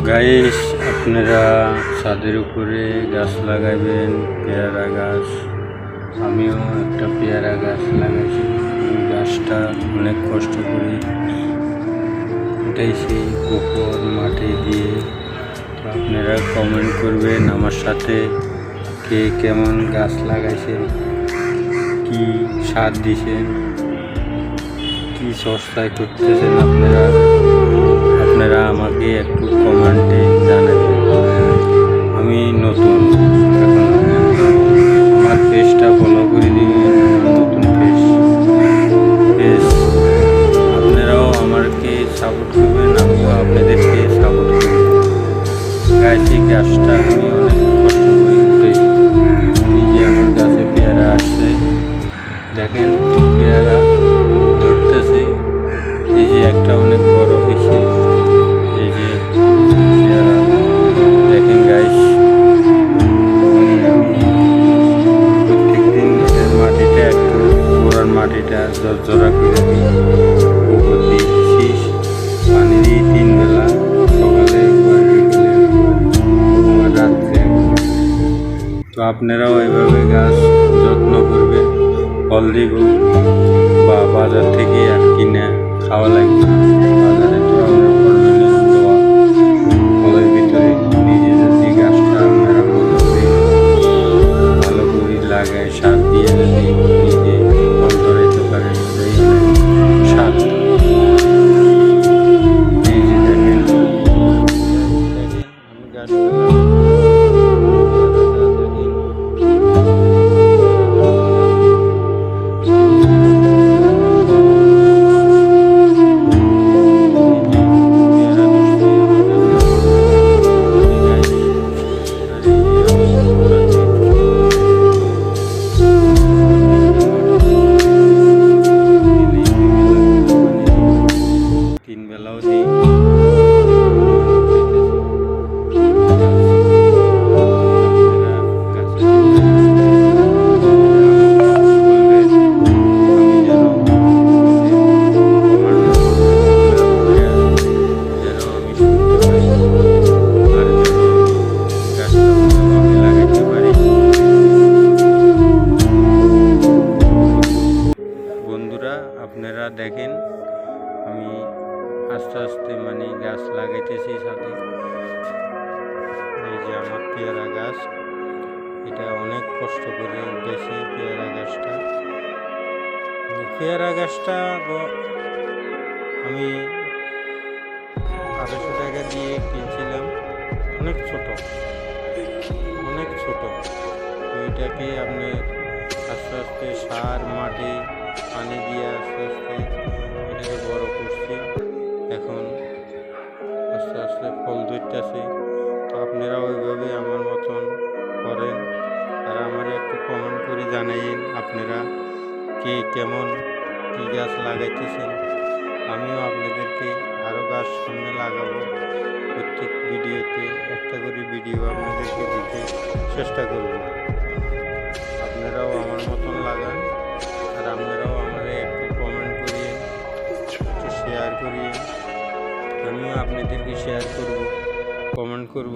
Guys, আপনারা ছাদের উপরে গাছ লাগাবেন, পেয়ারা গাছ। আমিও একটা পেয়ারা গাছ লাগাইছি। এই গাছটা অনেক কষ্ট করে উঠাইছি গোবর মাটি দিয়ে। তো আপনারা কমেন্ট করবেন আমার সাথে, কে কেমন গাছ লাগাইছেন, কি সার দিছেন, কি চর্চায় করতেছেন আপনারা আমাকে একটু কমেন্টে জানাবেন। আমি নতুন, এখন আমার পেজটা ফলো করে দিবেন। নতুন পেজ আপনারাও আমাকে সাপোর্ট করবেন, আমিও আপনাদেরকে সাপোর্ট করব। গাইছি গাছটা আমি অনেক কষ্ট করে উঠেছি। এই যে আমার গাছে পেয়ারা আসছে, দেখেন পেয়ারা ধরতেছে। এই যে একটা অনেক বড় হয়েছে, এই যে পেয়ারা দেখেন গাইস। প্রত্যেকদিন এর মাটিটা একটু গোড়ার মাটিটা জর্জরা করে দিই, গোবর দিয়েছি, পানি দিই 3 বেলা, সকালে একবার, বিকেলে একবার, রাত্রে একবার। তো আপনারাও এইভাবে গাছ যত্ন করবেন। ফল দিব বা বাজার থেকে আর কিনে খাওয়া লাগবে না। বাজারে তো আমরা ফরমালিন দেওয়া ফলের ভিতরে, নিজে যদি গাছটা আপনারা ভালো করে লাগায় সার দিয়ে যদি নিজে ফল ধরাইতে পারেন, এই সার। এই যে দেখেন আমি গাছগুলো বেলাও দিই। বন্ধুরা, আপনারা দেখেন আমি আস্তে আস্তে গাছ লাগাইতেছি সাথে। এই যে আমার পেয়ারা গাছ, এটা অনেক কষ্ট করে উঠেছে পেয়ারা গাছটা। পেয়ারা গাছটা আমি 250 টাকা দিয়ে কিনছিলাম, অনেক ছোট। তো এটাকে আপনি আস্তে আস্তে সার, মাটি, পানি দিয়ে আস্তে আস্তে এটাকে বড় করছি। এখন আস্তে আস্তে ফল ধরতেছে। তো আপনারা ওইভাবে আমার মতন করেন, আর আমার একটু কমেন্ট করে জানাইন আপনারা কে কেমন কী গাছ লাগাইতেছেন। আমিও আপনাদেরকে আরও গাছ সামনে লাগাবো। প্রত্যেক ভিডিওতে একটা করে ভিডিও আপনাদেরকে দিতে চেষ্টা করব। আপনারাও আমার মতন লাগান, আর আপনারাও আমার একটু কমেন্ট করিয়ে, একটু শেয়ার করিয়ে। আমিও আপনাদেরকে শেয়ার করব, কমেন্ট করব।